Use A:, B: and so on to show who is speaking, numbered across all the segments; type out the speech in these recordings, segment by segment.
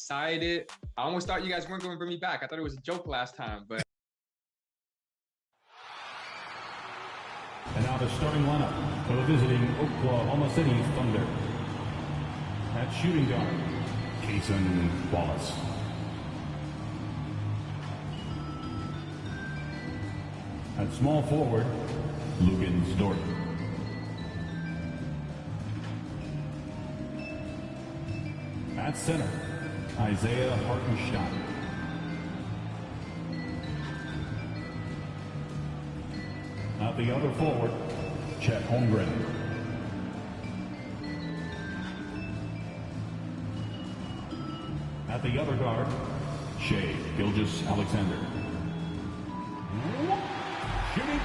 A: excited. I almost thought you guys weren't going to bring me back. I thought it was a joke last time, but.
B: And now the starting lineup for the visiting Oklahoma City Thunder. At shooting guard, Cason Wallace. At small forward, Lugens Dort. At center, Isaiah Hartenstein. At the other forward, Chet Holmgren. At the other guard, Shai Gilgeous-Alexander. Shooting.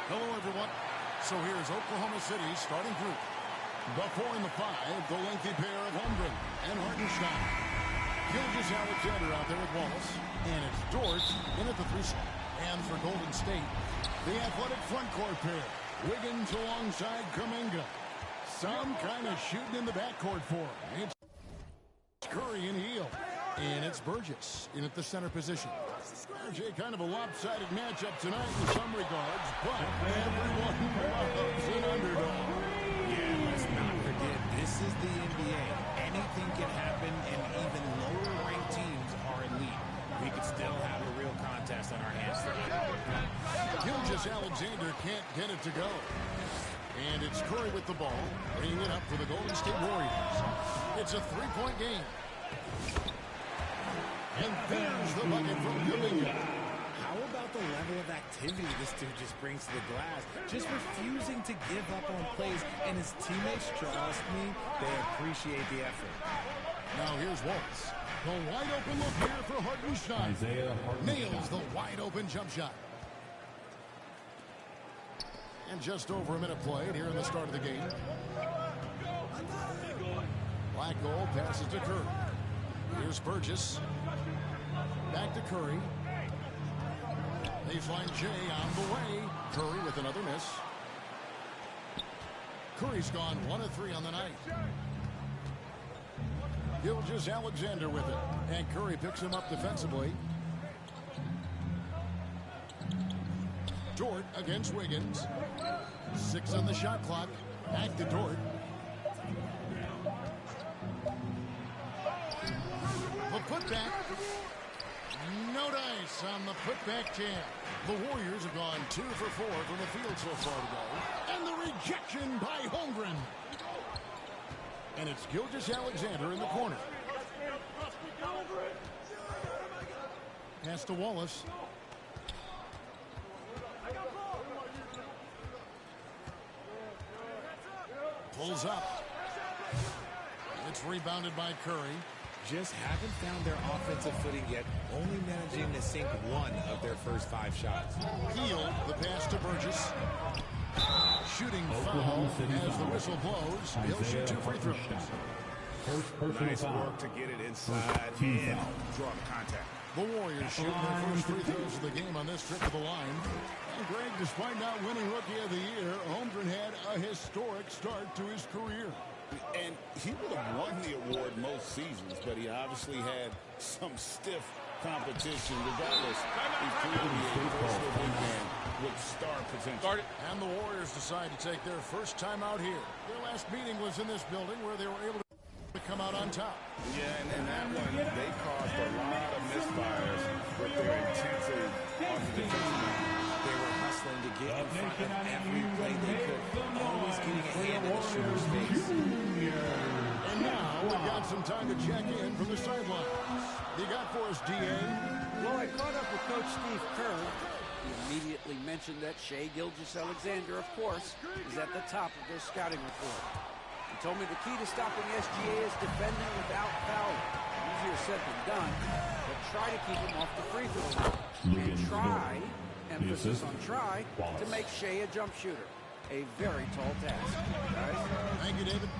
C: Hello, everyone. So here's Oklahoma City's starting group. The 4 and the 5, the lengthy pair of Holmgren and Hartenstein. Gilgeous-Alexander out there with Wallace. And it's Dort in at the 3 slot. And for Golden State, the athletic front court pair. Wiggins alongside Kuminga. Some kind of shooting in the backcourt for him. It's Curry and Hield. And it's Burgess in at the center position. RJ, kind of a lopsided matchup tonight in some regards, but everyone loves an underdog.
D: Yeah, let's not forget, this is the NBA. Anything can happen, and even lower-ranked teams are elite. We could still have a real contest on our hands tonight.
C: Gilgeous-Alexander can't get it to go. And it's Curry with the ball, bringing it up for the Golden State Warriors. It's a 3-point game. And there's the bucket from Kuminga.
D: How about the level of activity this dude just brings to the glass? Just refusing to give up on plays, and his teammates, trust me, they appreciate the effort.
C: Now here's Wallace. The wide open look here for Hartenstein.
B: Isaiah Hartenstein
C: nails the wide open jump shot. And just over a minute played here in the start of the game. Black goal passes to Curry. Here's Burgess. Back to Curry. Baseline J on the way. Curry with another miss. Curry's gone 1 of 3 on the night. Gilgeous-Alexander with it. And Curry picks him up defensively. Dort against Wiggins. 6 on the shot clock. Back to Dort. The putback. No dice on the putback jam. The Warriors have gone 2 for 4 from the field so far today. And the rejection by Holmgren. And it's Gilgeous-Alexander in the corner. Pass to Wallace. Pulls up. It's rebounded by Curry.
D: Just haven't found their offensive footing yet, only managing to sink 1 of their first 5 shots.
C: Hield the pass to Burgess. Shooting foul as the whistle blows. He'll shoot 2 free throws.
D: Nice work to get it inside and draw the contact.
C: The Warriors shooting their first free throws of the game on this trip to the line. And Greg, despite not winning Rookie of the Year, Holmgren had a historic start to his career.
E: And he would have won the award most seasons, but he obviously had some stiff competition. Regardless, he's clearly a versatile big man with star potential.
C: And the Warriors decide to take their first time out here. Their last meeting was in this building where they were able to come out on top.
E: Yeah, and in that one, they caused a lot of misfires with their intensity on the defensive end.
D: They were hustling to get in front of every play they could, always getting a hand in the shooter's face.
C: And now we've got some time to check in from the sideline. You got for us, D.A.?
F: Well, I caught up with Coach Steve Kerr. He immediately mentioned that Shai Gilgeous-Alexander, of course, is at the top of their scouting report. He told me the key to stopping SGA is defending without fouling. Easier said than done, but try to keep him off the free throw line. And try, emphasis on try, to make Shai a jump shooter. A very tall task. Guys?
C: Thank you, David.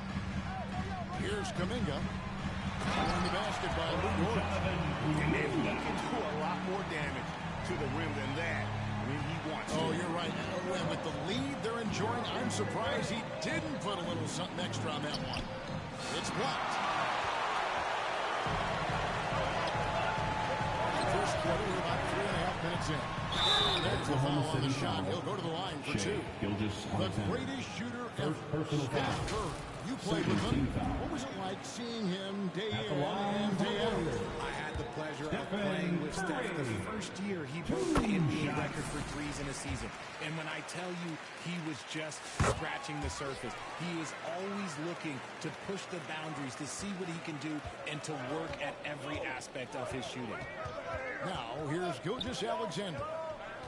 C: Here's Kuminga. On the basket by Lou Dort.
E: And if he can do a lot more damage to the rim than that, when he wants to.
C: Oh, you're right. And with the lead they're enjoying, I'm surprised he didn't put a little something extra on that one. blocked. First quarter, we're about 3.5 minutes in. There's the foul on the shot. He'll go to the line for two. The greatest shooter ever, Steph Curry. You played with him. What was it like seeing him day in and day out?
D: I had the pleasure of playing with Steph the first year he broke the NBA record for threes in a season. And when I tell you he was just scratching the surface, he is always looking to push the boundaries, to see what he can do, and to work at every aspect of his shooting.
C: Now, here's Gilgeous-Alexander.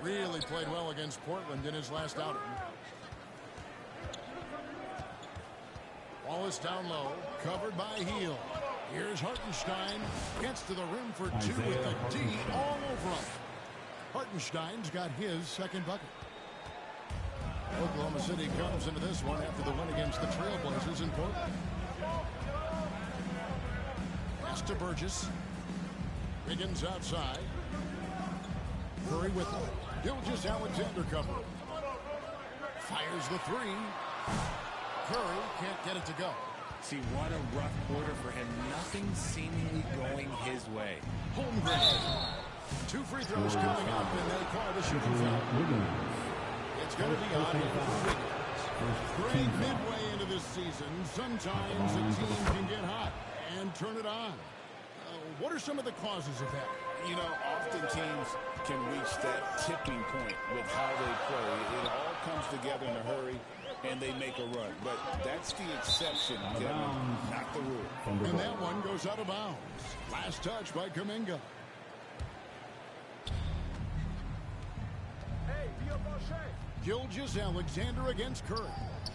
C: Really played well against Portland in his last outing. Wallace down low, covered by Heel. Here's Hartenstein. Gets to the rim for two with the D all over him. Hartenstein's got his second bucket. Oklahoma City comes into this one after the win against the Trailblazers in Portland. Pass to Burgess. Wiggins outside. Curry with him. Gilgeous-Alexander cover. Fires the three. Curry can't get it to go.
D: See, what a rough quarter for him. Nothing seemingly going his way.
C: Holmgren. Two free throws coming up, and they call the shooting foul. It's going to be on for Wiggins. Great midway into this season. Sometimes a team can get hot and turn it on. What are some of the causes of that?
E: You know, often teams can reach that tipping point with how they play. It all comes together in a hurry, and they make a run. But that's the exception, not the rule.
C: And that one goes out of bounds. Last touch by Kuminga. Gilgeous-Alexander against Curry.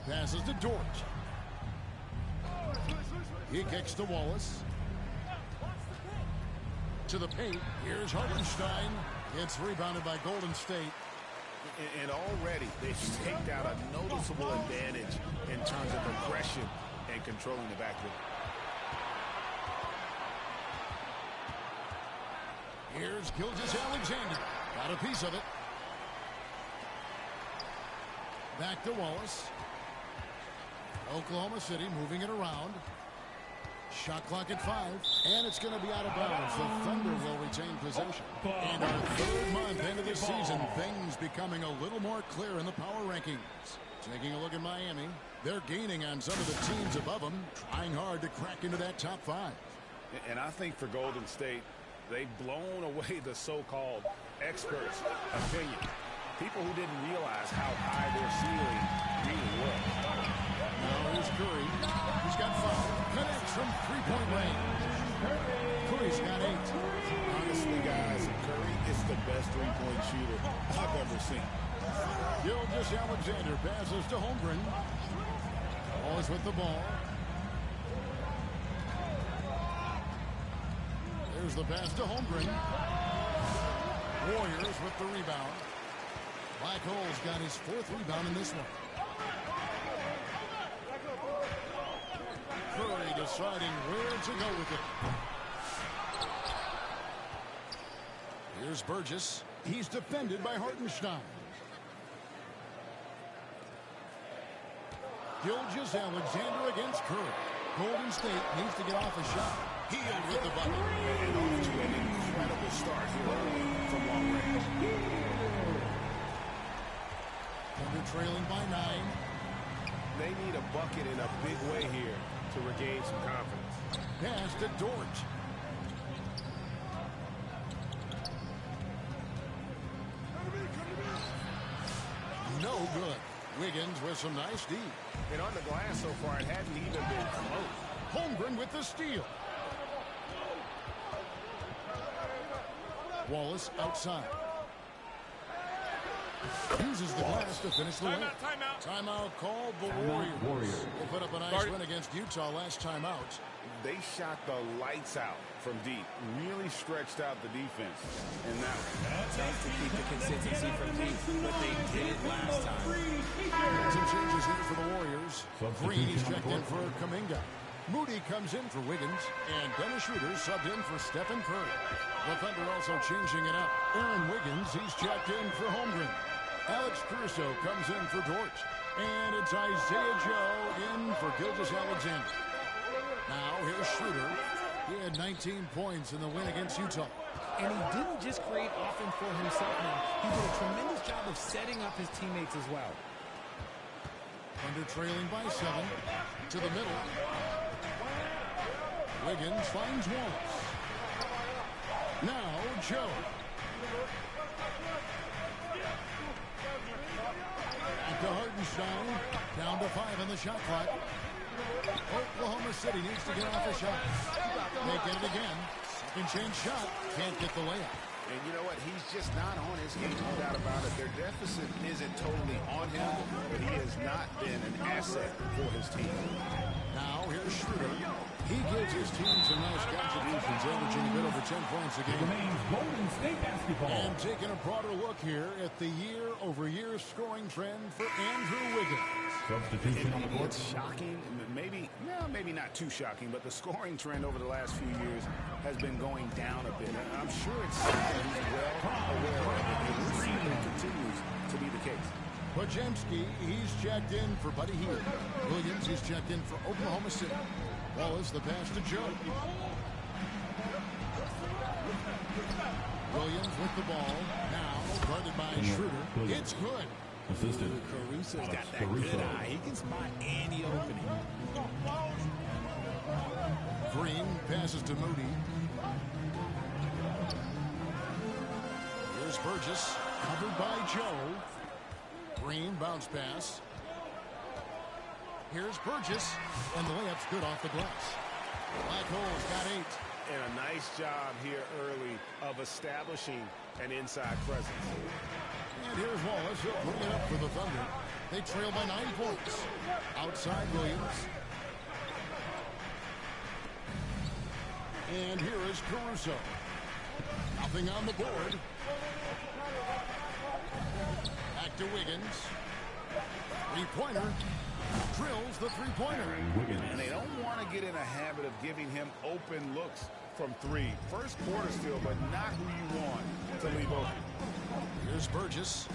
C: Passes to Dort. He kicks to Wallace. To the paint. Here's Hartenstein. It's rebounded by Golden State.
E: And already they've staked out a noticeable advantage in terms of aggression and controlling the backcourt.
C: Here's Gilgeous-Alexander. Got a piece of it. Back to Wallace. Oklahoma City moving it around. Shot clock at 5, and it's going to be out of bounds. The Thunder will retain possession. And our third month into this season, things becoming a little more clear in the power rankings. Taking a look at Miami, they're gaining on some of the teams above them, trying hard to crack into that top 5.
E: And I think for Golden State, they've blown away the so-called experts' opinion. People who didn't realize how high their ceiling really was.
C: Now here's Curry. He's got 5. Connects from three-point range. Curry's got 8.
E: Honestly, guys, Curry is the best three-point shooter I've ever seen.
C: Gilgeous-Alexander passes to Holmgren. Always with the ball. There's the pass to Holmgren. Warriors with the rebound. Black Hole's got his 4th rebound in this one. Curry deciding where to go with it. Here's Burgess. He's defended by Hartenstein. Gilgeous-Alexander against Curry. Golden State needs to get off a shot. Healed with the bucket.
E: And off to an incredible start here early from long range.
C: Thunder trailing by 9.
E: They need a bucket in a big way here to regain some confidence.
C: Pass to Dort. No good. Wiggins with some nice D.
E: And on the glass so far, it hadn't even been close.
C: Holmgren with the steal. Wallace outside. Uses the glass to finish the win. Timeout called the Warriors. Will put up a nice win against Utah last time out.
E: They shot the lights out from deep. Really stretched out the defense. And now,
D: Tough to keep the consistency from deep, but they did it last time.
C: Some changes here for the Warriors. Green is checked in for Kuminga. Moody comes in for Wiggins. And Dennis Schroeder subbed in for Stephen Curry. The Thunder also changing it up. Aaron Wiggins, he's checked in for Holmgren. Alex Caruso comes in for Dort. And it's Isaiah Joe in for Gilgeous-Alexander. Now here's Schroeder. He had 19 points in the win against Utah.
D: And he didn't just create offense for himself now. He did a tremendous job of setting up his teammates as well.
C: Thunder trailing by 7. To the middle. Wiggins finds Wallace. Now Joe. Back to Hartenstein. Down to 5 on the shot clock. Oklahoma City needs to get off a shot. They get it again. Second chance shot. Can't get the layup.
E: And you know what? He's just not on his game, no doubt about it. Their deficit isn't totally on him, but he has not been an asset for his team.
C: Now here's Schroeder. He gives his team some nice contributions, averaging a bit over 10 points a game.
B: Remains Golden State basketball.
C: And taking a broader look here at the year-over-year scoring trend for Andrew Wiggins.
B: Substitution on the board.
E: It's shocking, maybe not too shocking, but the scoring trend over the last few years has been going down a bit. I'm sure it's something he's well aware of, and it continues to be the case.
C: Pajemski, he's checked in for Buddy Hield. Williams, he's checked in for Oklahoma City. Wallace, the pass to Joe. Williams with the ball. Now guarded by Schroeder. It's good.
B: Assisted.
D: Caruso's got that good eye. He can spot any opening.
C: Green passes to Moody. Here's Burgess, covered by Joe. Green bounce pass. Here's Burgess, and the layup's good off the glass. Black Hole's got 8.
E: And a nice job here early of establishing an inside presence.
C: And here's Wallace. He'll bring it up for the Thunder. They trail by 9 points. Outside Williams. And here is Caruso. Nothing on the board. Back to Wiggins. Three-pointer. Drills the three-pointer.
E: And they don't want to get in a habit of giving him open looks from 3. First quarter still, but not who you want to leave open.
C: Here's Burgess.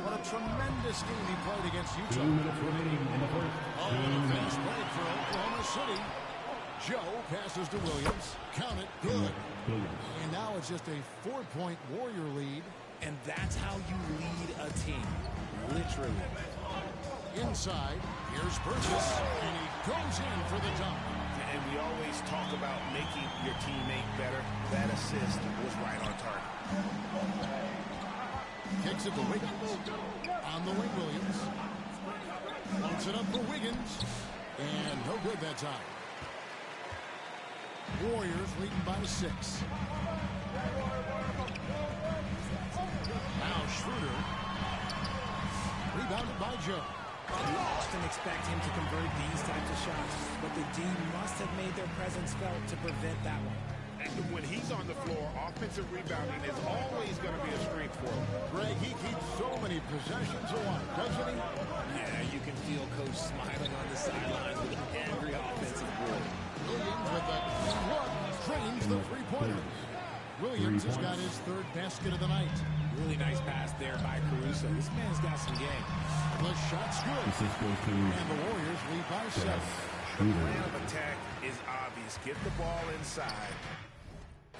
C: What a tremendous game he played against Utah.
B: 2 minutes remaining in the first.
C: Oh, and a fast break for Oklahoma City. Joe passes to Williams. Count it. Good. And now it's just a 4-point Warrior lead.
D: And that's how you lead a team. Literally.
C: Inside, here's Burgess, and he goes in for the dunk.
E: And we always talk about making your teammate better. That assist was right on target.
C: Kicks it to Wiggins. On the wing, Williams. Wants it up for Wiggins. And no good that time. Warriors leading by 6. Now Schroeder. Rebounded by Joe.
D: You often expect him to convert these types of shots, but the D must have made their presence felt to prevent that one.
E: And when he's on the floor, offensive rebounding is always going to be a strength for him.
C: Greg, he keeps so many possessions alive, doesn't he?
D: Yeah, you can feel Coach smiling on the sidelines with an angry offensive board.
C: Williams with a look, drains the three-pointer. Williams has got his 3rd basket of the night.
D: Really nice pass there by Caruso. This man's got some game.
C: The shot's good. And the Warriors lead by 7.
E: The plan of attack is obvious. Get the ball inside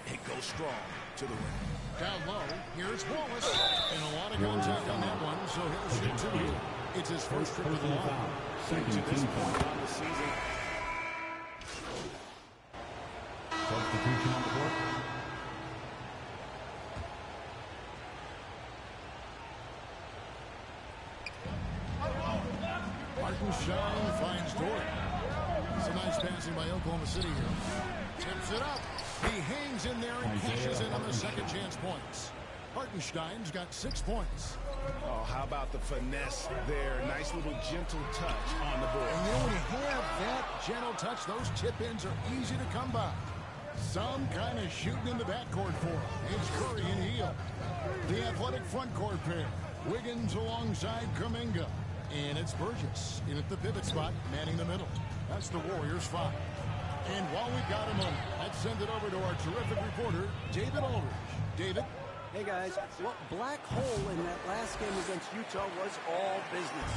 E: and go strong to the rim.
C: Down low, here's Wallace. And a lot of contact on that one, so he'll shoot 2 here. It's his first trip to the line.
E: To this point on the season.
B: Substitution on the board.
C: Hartenstein finds Dort. It's a nice passing by Oklahoma City here. Tips it up. He hangs in there and cashes in on the second chance points. Hartenstein's got 6 points.
E: Oh, how about the finesse there? Nice little gentle touch on the board.
C: And you know, when you have that gentle touch, those chip-ins are easy to come by. Some kind of shooting in the backcourt for him. It's Curry and Hield. The athletic front court pair. Wiggins alongside Kuminga. And it's Burgess in at the pivot spot, manning the middle. That's the Warriors' 5. And while we've got a moment, let's send it over to our terrific reporter, David Aldridge. David?
F: Hey, guys. Well, Black Hole in that last game against Utah was all business.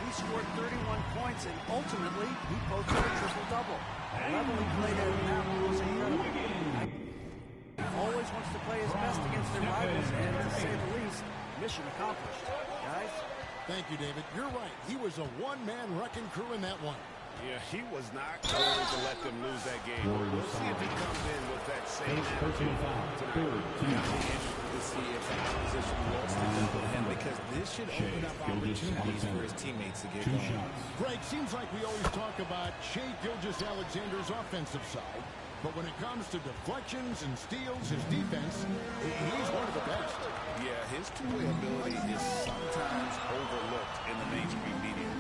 F: He scored 31 points, and ultimately, he posted a triple-double. The level he played at now was incredible. He always wants to play his best against their rivals, and to say the least, mission accomplished. Guys?
C: Thank you, David. You're right. He was a one-man wrecking crew in that one.
E: Yeah, he was not going to let them lose that game. We'll see if he comes in with that same attitude tonight.
D: To see if the opposition wants to double him, because this should open up opportunities for his teammates to get going.
C: Greg, seems like we always talk about Shai Gilgeous-Alexander's offensive side, but when it comes to deflections and steals, his defense, he's one of the best.
E: Yeah, his two-way ability is sometimes overlooked in the mainstream media.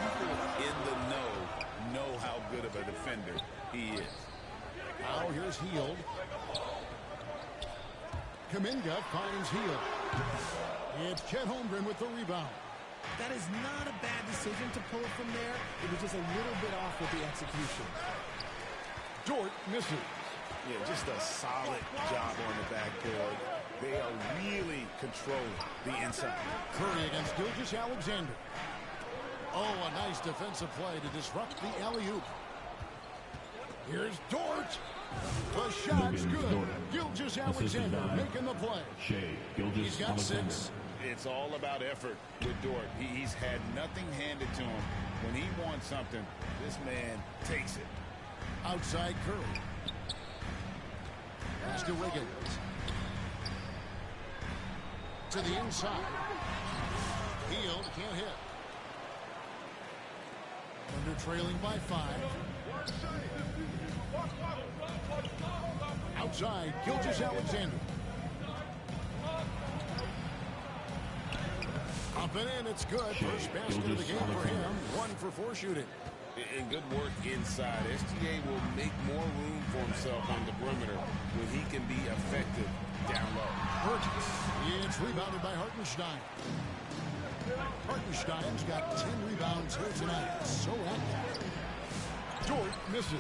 E: People in the know how good of a defender he is.
C: Now here's Hield. Kuminga finds Hield. It's Chet Holmgren with the rebound.
G: That is not a bad decision to pull it from there. It was just a little bit off with the execution.
C: Dort misses.
E: Yeah, just a solid job on the backboard. They are really controlling the inside.
C: Curry against Gilgeous-Alexander. Oh, a nice defensive play to disrupt the alley-oop. Here's Dort. The shot's good. Gilgeous-Alexander making the play. He's got 6.
E: It's all about effort with Dort. He's had nothing handed to him. When he wants something, this man takes it.
C: Outside Curry. Pass to Wiggins. To the inside. Hield can't hit. Under trailing by 5. Outside, Gilgeous-Alexander. Up and in, it's good. First basket of the game for him. 1 for 4 shooting.
E: And good work inside. SGA will make more room for himself on the perimeter when he can be effective down low.
C: Burgess. It's rebounded by Hartenstein. Hartenstein's got 10 rebounds here tonight. So active. Dort misses.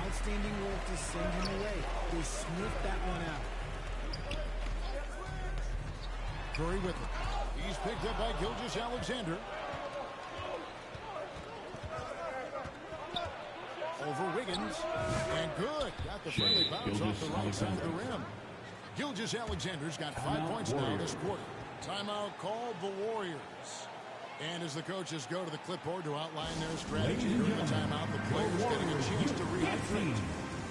G: Outstanding work to send him away. They sniffed that one out.
C: Curry with it. He's picked up by Gilgeous-Alexander. Over Wiggins. And good. Got the friendly bounce off the right side of the rim. Gilgeous-Alexander's got 5 points now this quarter. Timeout called the Warriors. And as the coaches go to the clipboard to outline their strategy during the timeout, the players getting a chance to rehydrate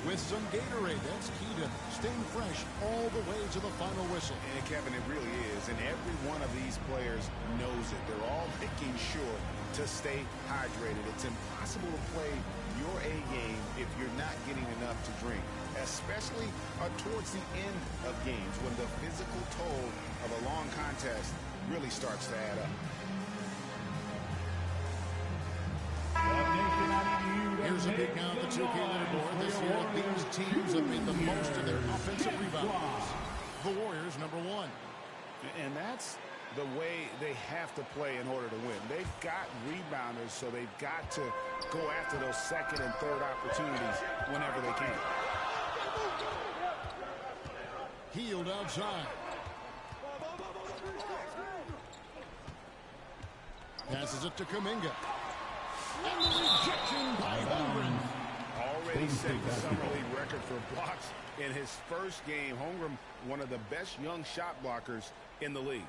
C: with some Gatorade. That's key to staying fresh all the way to the final whistle.
E: And Kevin, it really is. And every one of these players knows it. They're all making sure to stay hydrated. It's impossible to play your A game if you're not getting enough to drink, especially towards the end of games when the physical toll of a long contest really starts to add up.
C: Here's a big count at the 2K leaderboard. This year, these teams have made the most of their offensive rebounds. The Warriors, number 1.
E: And that's the way they have to play in order to win. They've got rebounders, so they've got to go after those second and third opportunities whenever they can.
C: Hield outside. Passes it to Kuminga. And the rejection by Holmgren.
E: Already set the summer league record for blocks in his first game. Holmgren, one of the best young shot blockers in the league.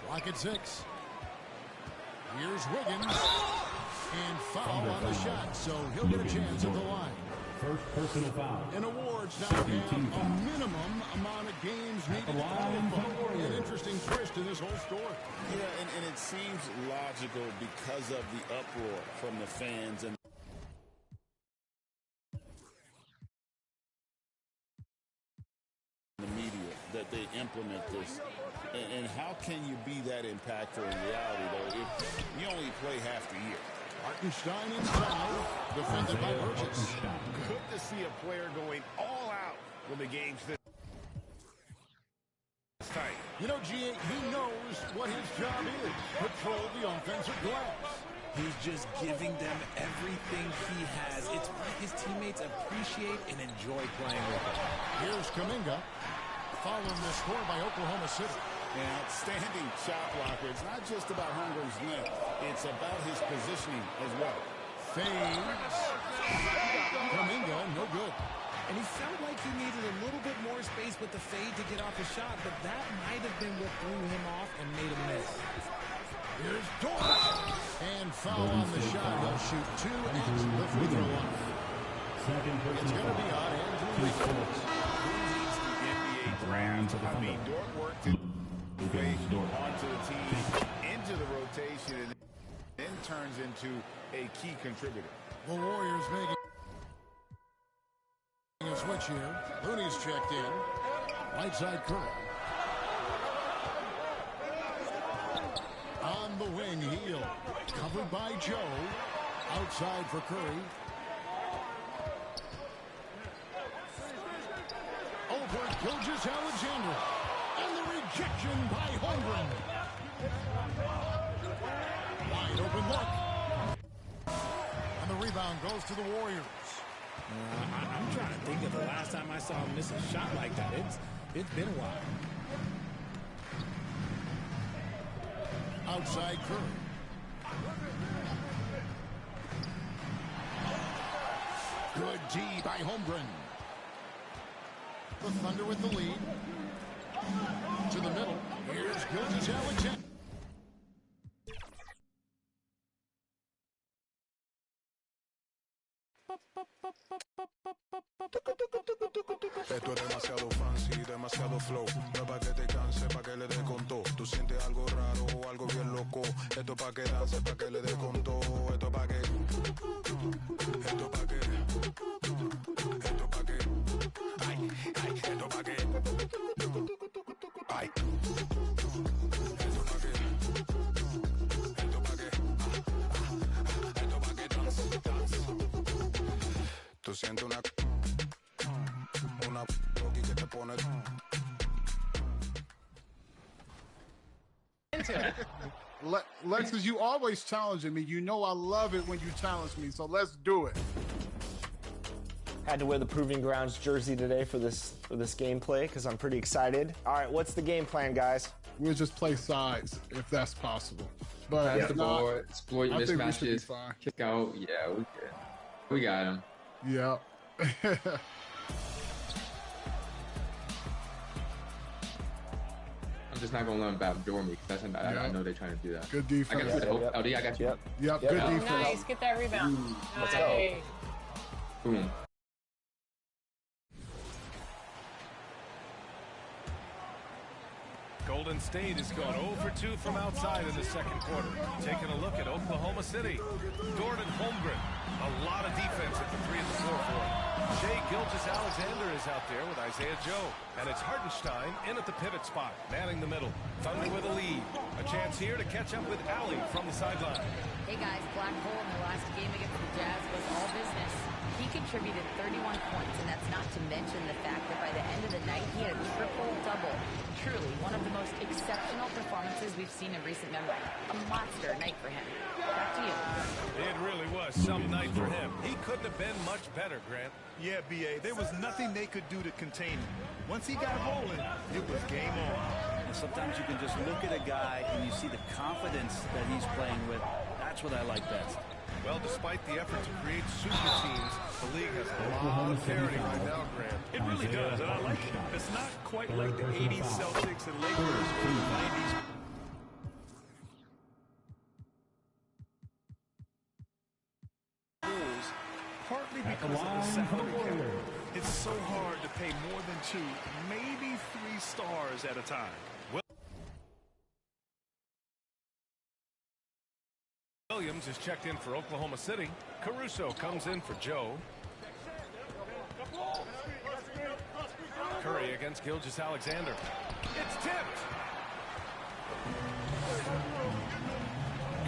C: Clock at 6. Here's Wiggins. And foul on the shot, so he'll get a chance at the line.
B: First personal foul.
C: And awards now have a minimum amount of games needed to qualify. An interesting twist in this whole story.
E: Yeah, and it seems logical because of the uproar from the fans and the media that they implement this. And how can you be that impactful in reality, though, if you only play half the year?
C: Hartenstein inside, defended by Burgess.
E: Good to see a player going all out when the game's this tight.
C: You know, G8, he knows what his job is. Control the offensive glass.
D: He's just giving them everything he has. It's what his teammates appreciate and enjoy playing with him.
C: Here's Kuminga, following the score by Oklahoma City.
E: An outstanding shot blocker. It's not just about Holmgren's length. It's about his positioning as well.
C: Fades. Kuminga, no good.
G: And he felt like he needed a little bit more space with the fade to get off the shot, but that might have been what threw him off and made him miss.
C: Here's Dort. And foul on the shot. He'll shoot 2 at the free throw line. It's going to be on Andrew Wiggins.
E: Who needs to get the
B: Brand to the
E: I mean, Dort worked his way onto the team, into the rotation, and then turns into a key contributor.
C: The Warriors making a switch here. Looney's checked in. Right side Curry. On the wing, Heel. Covered by Joe. Outside for Curry. Over Gilgeous-Alexander. And the rejection by Holmgren. Wide open look. And the rebound goes to the Warriors.
G: I'm trying to think of the last time I saw him miss a shot like that. It's been a while.
C: Outside Curry. Good D by Holmgren. The Thunder with the lead. To the middle. Here's Gilgeous-Alexander.
H: Esto es demasiado fancy, demasiado flow. No es pa' que te canse, pa' que le dé con todo. Tú sientes algo raro o algo bien loco. Esto es pa' que dance, pa' que le dé con todo. Esto es pa' que. Esto es pa' que. Esto es pa' que. Ay, ay, esto es pa' que. Ay. Esto es pa' que. Esto es pa' que. Esto es pa' que dance, dance. Tú sientes una loki que te pone.
I: Lexus, you always challenging me. You know I love it when you challenge me, so let's do it.
J: Had to wear the Proving Grounds jersey today for this gameplay because I'm pretty excited. All right, what's the game plan, guys?
I: We'll just play sides if that's possible. But
A: Pass
I: if
A: the
I: not,
A: ball, exploit
I: I think we should be
A: mismatches,
I: fine.
A: kick out. Yeah, we good. We got him.
I: Yeah.
A: I'm just not gonna let him backdoor me because I know they're trying to do that.
I: Good
A: I
I: defense.
A: got you. LD, I got you.
I: Yep. Good defense.
K: Nice, get that rebound.
J: Let's go.
K: Nice.
A: Boom.
L: Golden State has gone 0 for 2 from outside in the second quarter. Taking a look at Oklahoma City. Dort and Holmgren. A lot of defense at the 3 and the 4 for him. Shai Gilgeous-Alexander is out there with Isaiah Joe. And it's Hartenstein in at the pivot spot, manning the middle. Thunder with a lead. A chance here to catch up with Allie from the sideline.
K: Hey guys, Black Hole in their last game against the Jazz was all business. He contributed 31 points, and that's not to mention the fact that by the end of the night, he had a triple-double. Truly, one of the most exceptional performances we've seen in recent memory. A monster night for him. Back to you.
L: It really was some night for him. He couldn't have been much better, Grant.
M: Yeah, B.A., there was nothing they could do to contain him. Once he got rolling, it was game on.
N: And sometimes you can just look at a guy and you see the confidence that he's playing with. That's what I like best.
L: Well, despite the effort to create super teams, the league has a lot of parity right now, Grant.
M: It really does, and I like it. It's not quite like the 80s Celtics and Lakers or the 90s. Partly because of the salary. It's so hard to pay more than 2, maybe 3 stars at a time.
L: Williams is checked in for Oklahoma City. Caruso comes in for Joe. Curry against Gilgeous-Alexander. It's tipped.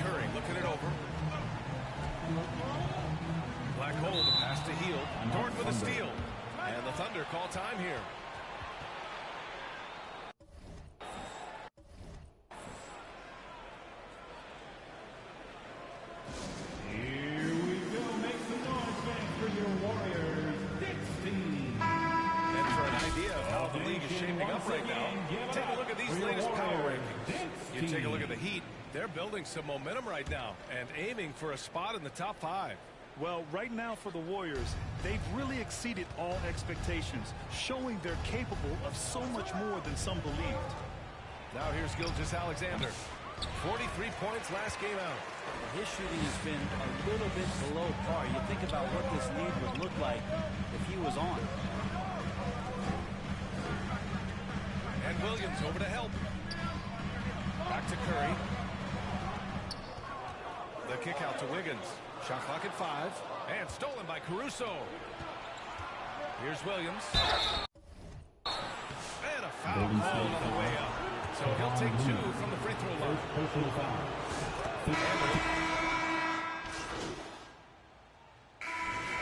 L: Curry looking it over. Black hole, the pass to Hield. Dort with a steal. And the Thunder call time here. take a look at the Heat. They're building some momentum right now and aiming for a spot in the top 5.
M: Well, right now for the Warriors, they've really exceeded all expectations, showing they're capable of so much more than some believed.
L: Now here's Gilgeous-Alexander. 43 points last game out.
N: His shooting has been a little bit below par. You think about what this lead would look like if he was on.
L: And Williams over to help. Back to Curry. The kick out to Wiggins. Shot clock at 5. And stolen by Caruso. Here's Williams. And a foul call on the way up. So he'll take 2 from the free throw line.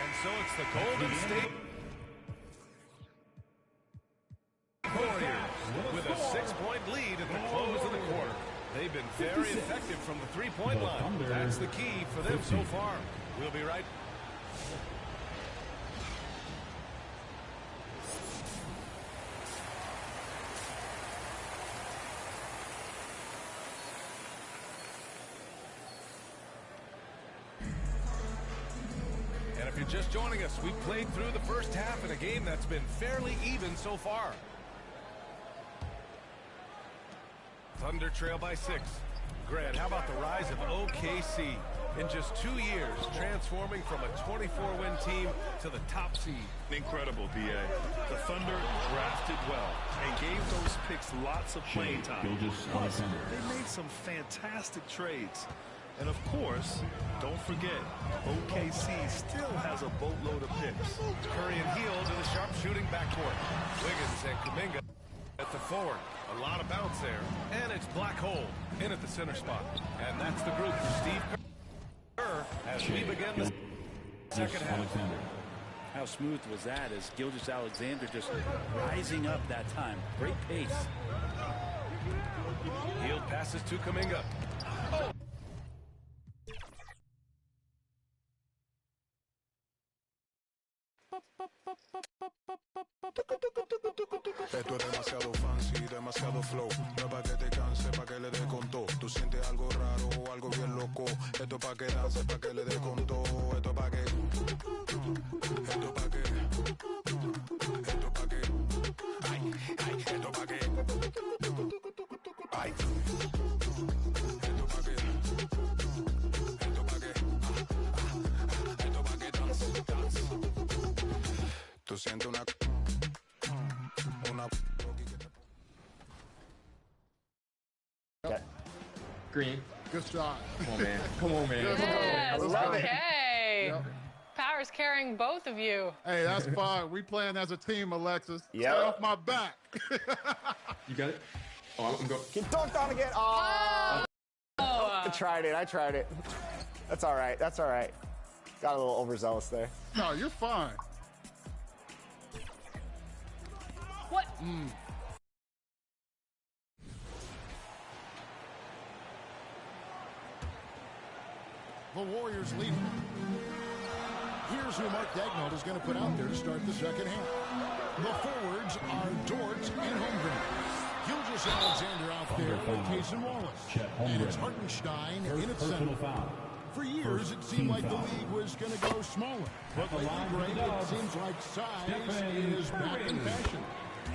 L: And so it's the Golden State Warriors with a 6-point lead at the close of the quarter. They've been very effective from the three-point line. That's the key for them so far. We'll be right. And if you're just joining us, we've played through the first half in a game that's been fairly even so far. Thunder trail by 6. Grant, how about the rise of OKC? In just 2 years, transforming from a 24-win team to the top seed.
M: Incredible, B.A. The Thunder drafted well and gave those picks lots of playing time. Plus, they made some fantastic trades. And, of course, don't forget, OKC still has a boatload of picks.
L: Curry and Hield to the sharp shooting backcourt. Wiggins and Kuminga at the forward. A lot of bounce there. And it's Black Hole in at the center spot. And that's the group for Steve Kerr as we begin the second half.
N: How smooth was that as Gilgeous-Alexander just rising up that time. Great pace.
L: Hield passes to Kuminga. Oh.
H: Esto es demasiado fancy, demasiado flow. No es pa' que te canse, pa' que le dé con todo. Tú sientes algo raro o algo bien loco. Esto es pa' que danse, pa' que le dé con todo. Esto es pa' que. Esto es pa' que. Esto es pa' que. Ay, ay, esto es pa' que. Ay. Esto es pa' que. Esto es pa' que. Esto es pa' que dance, dance. Tú sientes una.
A: Green.
I: Good shot.
A: Come on, man. Come on, man.
O: Yes,
I: Love it.
O: okay.
I: Yep.
O: Power's carrying both of you.
I: Hey, that's fine. We playing as a team, Alexis.
J: Yep.
I: Stay off my back.
A: You got it? Oh, I'm going.
J: Get dunked on again. Oh. I tried it. That's all right. That's all right. Got a little overzealous there.
I: No, you're fine.
O: What?
C: The Warriors lead. Here's who Mark Daigneault is going to put out there to start the second half. The forwards are Dort and Holmgren. Gilgeous-Alexander out there with Cason Wallace. And it's Hartenstein in its center. For years, it seemed like the league was going to go smaller. But lately, Greg, it seems like size is back in fashion.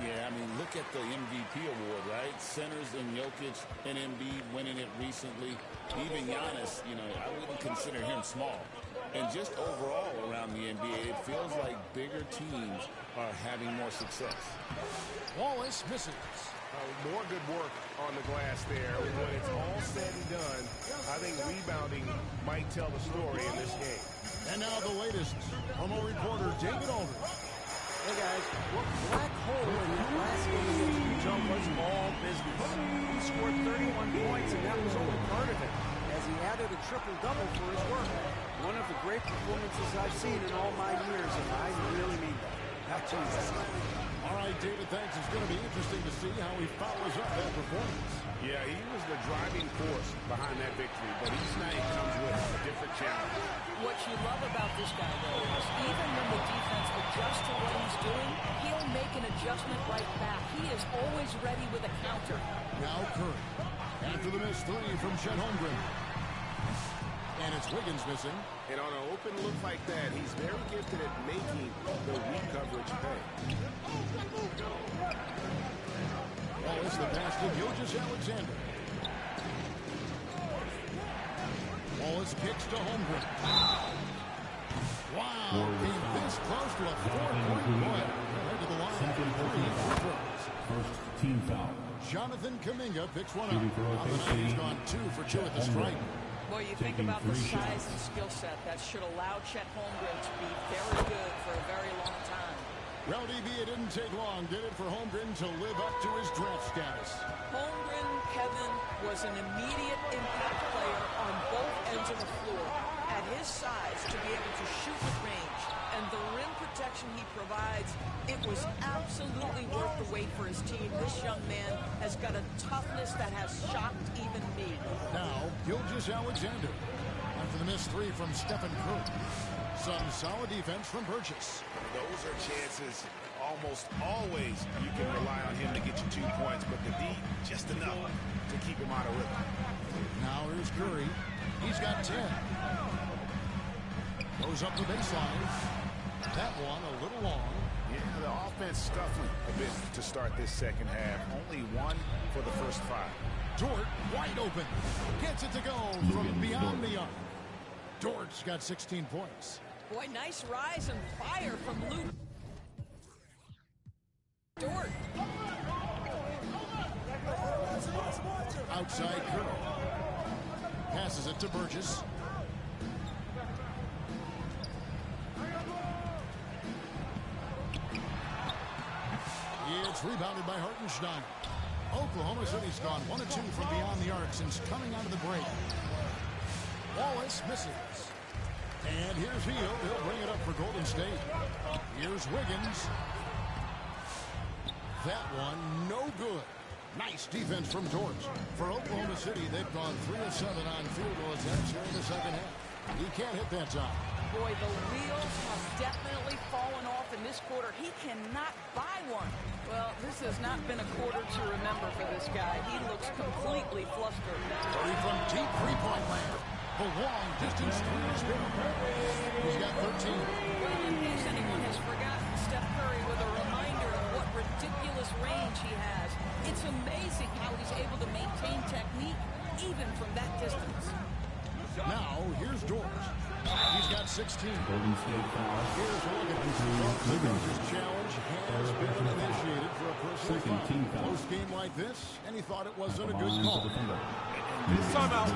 E: Yeah, I mean, look at the MVP award, right? Centers and Jokic and Embiid winning it recently. Even Giannis, you know, I wouldn't consider him small. And just overall around the NBA, it feels like bigger teams are having more success.
C: Wallace misses.
P: More good work on the glass there. When it's all said and done, I think rebounding might tell the story in this game.
C: And now the latest from our reporter, David Aldridge.
F: Hey guys, what Black Hole in that last game against Utah was all business. He scored 31 points, and that was only part of it, as he added a triple-double for his work. One of the great performances I've seen in all my years, and I really mean that. Back to you.
C: All right, David, thanks. It's going to be interesting to see how he follows up that performance.
P: Yeah, he was the driving force behind that victory, but each night comes with a different challenge.
Q: What you love about this guy, though, is even when the defense adjusts to what he's doing, he'll make an adjustment right back. He is always ready with a counter.
C: Now Curry. After the missed three from Chet Holmgren. And it's Wiggins missing.
P: And on an open look like that, he's very gifted at making the weak coverage pay.
C: Wallace the pass to Gilgeous-Alexander. Wallace kicks to Holmgren. Wow, came this close to a 4-point play. Head to the line.
B: First team foul.
C: Jonathan Kuminga picks one up. On the night, he's gone 2 for 2 at the stripe.
Q: Boy, you think about the size and skill set that should allow Chet Holmgren to be very good for a very long time.
C: Rowdy B, it didn't take long, did it, for Holmgren to live up to his draft status.
Q: Holmgren, Kevin, was an immediate impact player on both ends of the floor. At his size, to be able to shoot with range and the rim protection he provides, it was absolutely worth the wait for his team. This young man has got a toughness that has shocked even me.
C: Now, Gilgeous-Alexander. After the missed three from Stephen Curry. Some solid defense from Burgess.
P: Those are chances almost always you can rely on him to get you 2 points, but the D, just enough to keep him out of rhythm.
C: Now here's Curry. He's got 10. Goes up the baseline. That one a little long.
P: Yeah, the offense scuffling a bit to start this second half. Only 1 for the first 5.
C: Dort wide open. Gets it to go from beyond the arc. Dort's got 16 points.
Q: Boy, nice rise and fire from Luke Dort.
C: Outside Curry. Passes it to Burgess. It's rebounded by Hartenstein. Oklahoma City's gone 1 of 2 from beyond the arc since coming out of the break. Wallace misses. And here's Hill. He'll bring it up for Golden State. Here's Wiggins. That one no good. Nice defense from Dort. For Oklahoma City, they've gone 3 of 7 on field goal attempts here in the second half. He can't hit that time.
Q: Boy, the wheels have definitely fallen off in this quarter. He cannot buy one. Well, this has not been a quarter to remember for this guy. He looks completely flustered.
C: Curry from deep three-point land. The long distance three is good. He's got 13.
Q: Well, in case anyone has forgotten, Steph Curry with a reminder of what ridiculous range he has. It's amazing how he's able to maintain technique even from that distance.
C: Now, here's Dort. He's got 16.
B: Golden State foul.
C: Here's Wiggins. Wiggins' challenge has been initiated for a personal foul. Close game like this, and he thought it wasn't a good call.
P: Timeout.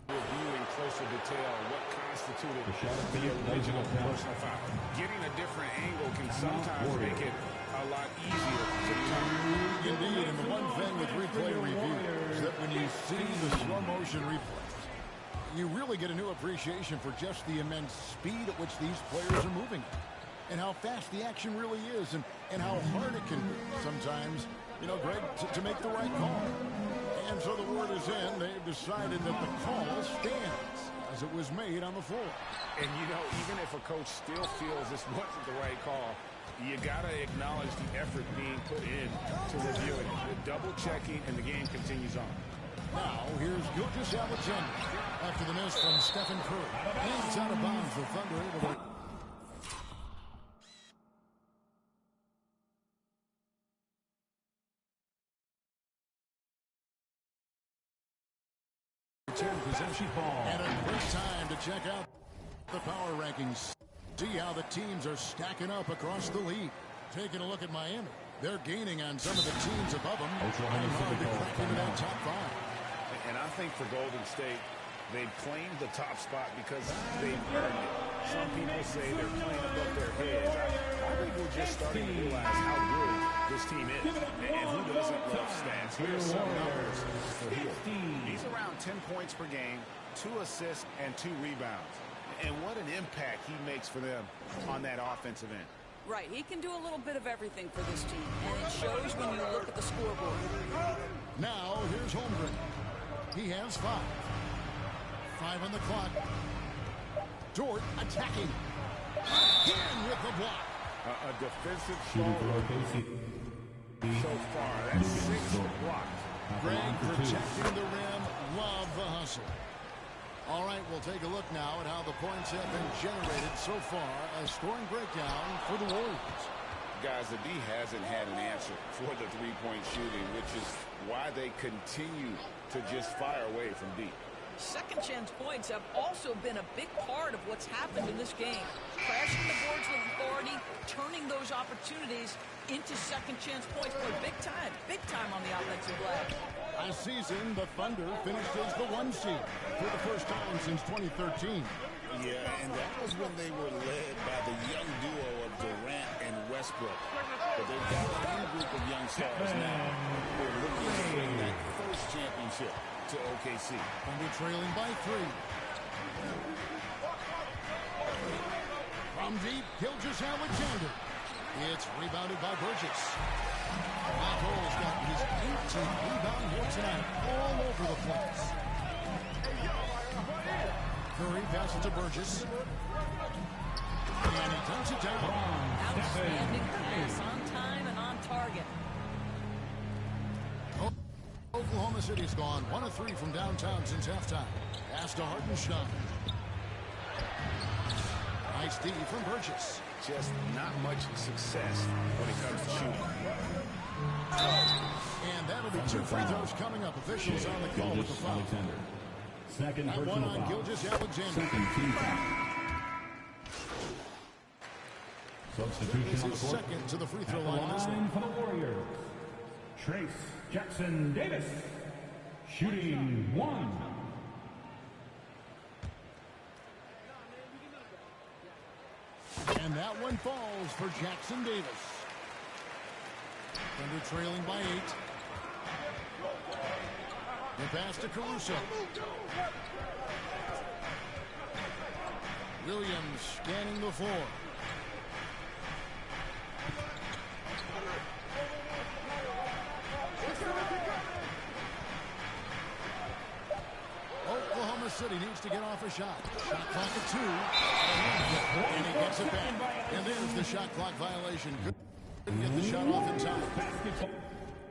P: Reviewing closer detail what constituted the original personal foul. Getting a different angle can sometimes make it a lot easier to determine.
C: Indeed, and the one thing with replay review is that when you see the slow motion replays, you really get a new appreciation for just the immense speed at which these players are moving and how fast the action really is and how hard it can be sometimes, you know, Greg, to make the right call. And so the word is in. They've decided that the call stands as it was made on the floor.
P: And, you know, even if a coach still feels this wasn't the right call, you got to acknowledge the effort being put in to reviewing it. The double-checking, and the game continues on.
C: Now, here's Gilgeous-Alexander. After the miss from Stephen Curry. And it's out of bounds. The Thunder able to... Possession ball. And a great time to check out the power rankings. See how the teams are stacking up across the league. Taking a look at Miami. They're gaining on some of the teams above them. And hard to crack into that top 5.
P: And I think for Golden State, they've claimed the top spot because they've earned it. Some people say they're playing above their heads. I think we're just starting to realize how good this team is. And who doesn't love stats? Here are some numbers for Hill. He's around 10 points per game, 2 assists, and 2 rebounds. And what an impact he makes for them on that offensive end.
Q: Right, he can do a little bit of everything for this team, and it shows when you look at the scoreboard.
C: Now, here's Holmgren. He has 5. 5 on the clock. Dort attacking. In with the block.
P: A defensive fault so far. That's
C: All right, we'll take a look now at how the points have been generated so far. A scoring breakdown for the Warriors.
E: Guys, the D hasn't had an answer for the three-point shooting, which is why they continue to just fire away from deep.
Q: Second chance points have also been a big part of what's happened in this game. Crashing the boards with authority, turning those opportunities into second chance points. Boy, big time on the offensive glass.
C: Last season, the Thunder finished as the 1 seed for the first time since 2013.
E: Yeah, and that was when they were led by the young duo of Durant and Westbrook. But they've got a new group of young stars now. They're looking to bring that first championship to OKC.
C: Thunder trailing by 3. From deep, Gilgeous-Alexander. It's rebounded by Burgess. Michael's got his 18th rebound here tonight, all over the place. Curry passes to Burgess. And he turns it down.
Q: Outstanding pass, on time and on target.
C: Oklahoma City's gone 1 of 3 from downtown since halftime. Pass to Hartenstein. Nice D from Burgess.
P: Just not much success when it comes to shooting.
C: And that'll be 2 free throws coming up. Officials on the call with the foul.
B: Second
C: that one on Gilgeous-Alexander.
B: Second team foul. Substitution on the court.
C: Second to the free throw line
B: for the Warriors. Trace Jackson Davis. Shooting 1.
C: And that one falls for Jackson Davis. Thunder trailing by 8. The pass to Caruso. Williams scanning the floor. Oklahoma City needs to get off a shot. Shot clock at 2. And he gets it back. And there's the shot clock violation. Couldn't get the shot off in time.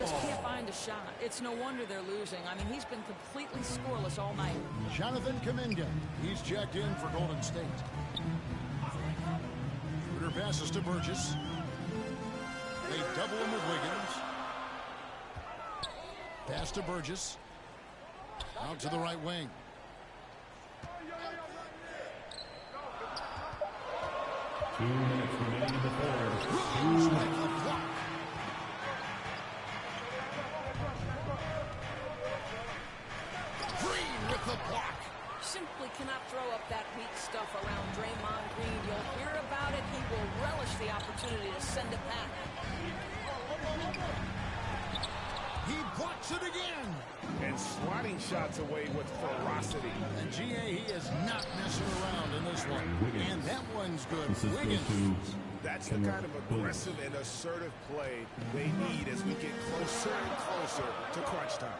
Q: Just can't find a shot. It's no wonder they're losing. I mean, he's been completely scoreless all night.
C: Jonathan Kuminga. He's checked in for Golden State. Schroeder passes to Burgess. They double him with Wiggins. Pass to Burgess. Out to the right wing.
B: Two minutes remaining in the fourth.
C: Green with the block.
Q: Simply cannot throw up that weak stuff around Draymond Green. You'll hear about it. He will relish the opportunity to send it back.
C: He blocks it again.
P: And swatting shots away with ferocity.
C: And GA, he is not messing around in this one.
B: Wiggins.
C: And that one's good.
B: Wiggins.
P: That's the kind of aggressive and assertive play they need as we get closer and closer to crunch time.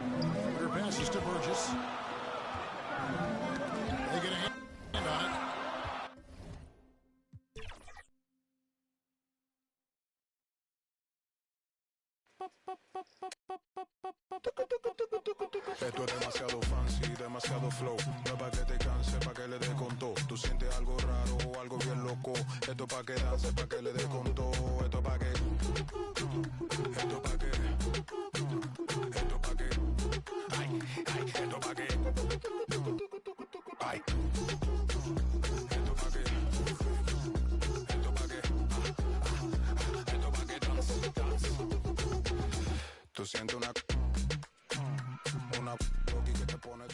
C: Schroeder passes to Burgess. They get a hand on it.
H: Esto es demasiado fancy, demasiado flow. No es pa' que te canse, pa' que le dé con todo. Tú sientes algo raro o algo bien loco. Esto pa' que danse, pa' que le dé con todo. Esto pa' que. Esto pa' que. Esto pa' que. Ay, ay, esto pa' que. Ay. Esto pa' que. Esto pa' que. Esto pa' que dance, dance. Tú sientes una que te pone.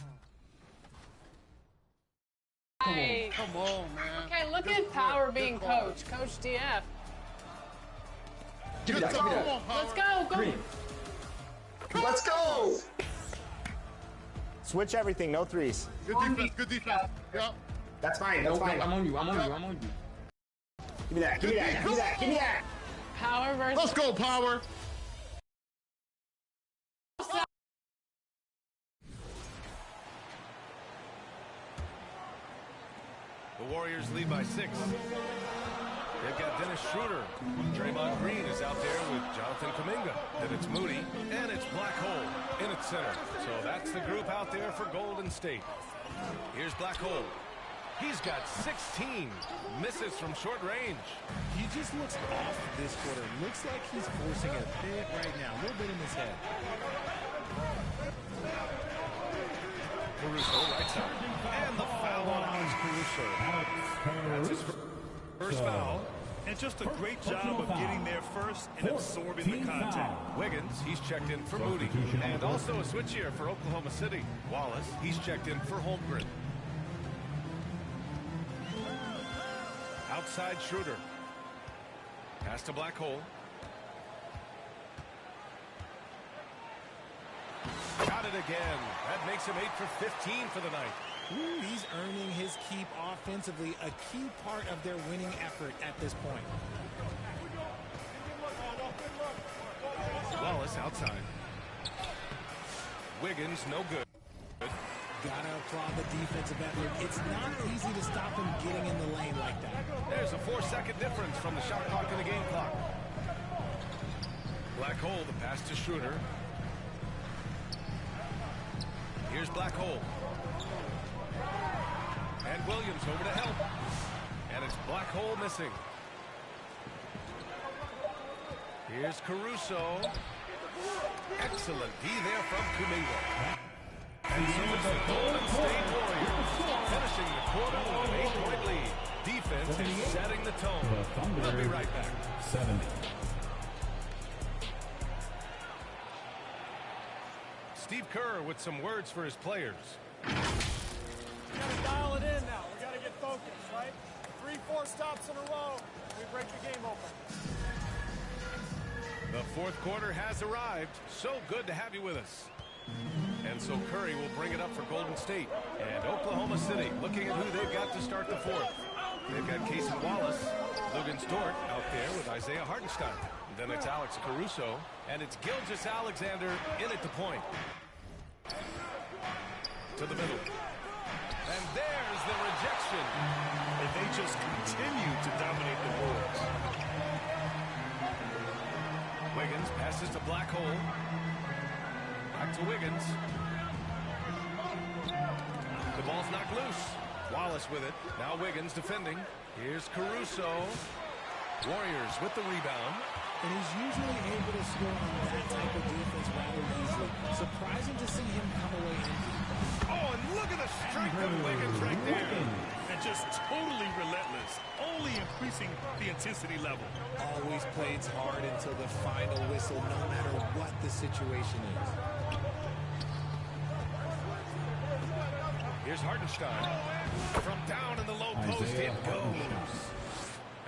O: Hey.
I: Come on, man.
O: Okay, look at Power being coach. Coach DF.
A: Give me that, give me that.
O: Let's go. Go.
A: Green. Let's go.
J: Switch everything, no threes.
I: Good defense, good defense. Yep.
J: That's fine, that's fine.
A: I'm on you, I'm on you, I'm on you.
J: Give me that, give me that, give me that, give me that.
O: Power versus...
I: Let's go, Power.
L: The Warriors lead by 6. They've got Dennis Schroeder. Draymond Green is out there with Jonathan Kuminga. Then it's Moody, and it's Black Hole in its center. So that's the group out there for Golden State. Here's Black Hole. He's got 16. Misses from short range.
G: He just looks off this quarter. Looks like he's forcing a bit right now. A little bit in his head.
L: Caruso, right side. And the foul on Alex Caruso. That's his first foul.
M: And just a great job of getting there first and absorbing the contact.
L: Wiggins, he's checked in for Moody. And also a switch here for Oklahoma City. Wallace, he's checked in for Holmgren. Outside Schroeder. Pass to Black Hole. Got it again. That makes him 8 for 15 for the night.
G: Ooh, he's earning his keep offensively, a key part of their winning effort at this point.
L: Wallace outside. Wiggins, no good.
G: Gotta applaud the defensive effort. It's not easy to stop him getting in the lane like that.
L: There's a 4-second difference from the shot clock and the game clock. Black Hole, the pass to Schroeder. Here's Black Hole. And Williams over to help. And it's Black Hole missing. Here's Caruso. Excellent D there from Kuminga. And so it's the Golden State Warriors finishing the quarter with an 8-point lead. Defense is setting the tone. We'll be right back.
B: 70.
L: Steve Kerr with some words for his players.
R: We gotta dial it in now. We gotta get focused, right? 3-4 stops in a row. We break the game open.
L: The fourth quarter has arrived. So good to have you with us. And so Curry will bring it up for Golden State. And Oklahoma City looking at who they've got to start the fourth. They've got Casey Wallace, Lugens Dort out there with Isaiah Hartenstein. Then it's Alex Caruso, and it's Gilgeous-Alexander in at the point. To the middle. And there's the rejection.
M: And they just continue to dominate the boards.
L: Wiggins passes to Black Hole. Back to Wiggins. The ball's knocked loose. Wallace with it. Now Wiggins defending. Here's Caruso. Warriors with the rebound.
G: And he's usually able to score on that type of defense rather easily. Surprising to see him come away empty.
L: Oh, and look at the strength of Wiggins right there.
M: And just totally relentless, only increasing the intensity level.
G: Always plays hard until the final whistle, no matter what the situation is.
L: Here's Hartenstein. From down in the low post, it goes.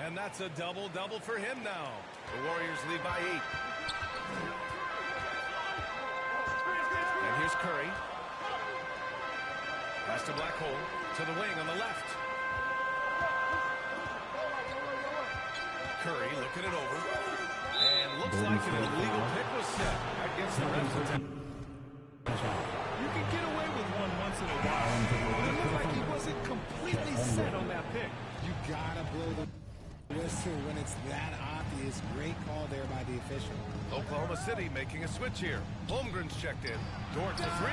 L: And that's a double-double for him now. The Warriors lead by 8. And here's Curry. Pass to Black Hole. To the wing on the left. Curry looking it over. And looks like an illegal pick was set against the refs.
M: You can get away with one once in a while, but it looked like he wasn't completely set on that pick.
G: You gotta blow the whistle when it's that obvious. Great call there by the official.
L: Oklahoma City making a switch here. Holmgren's checked in. Dort for 3.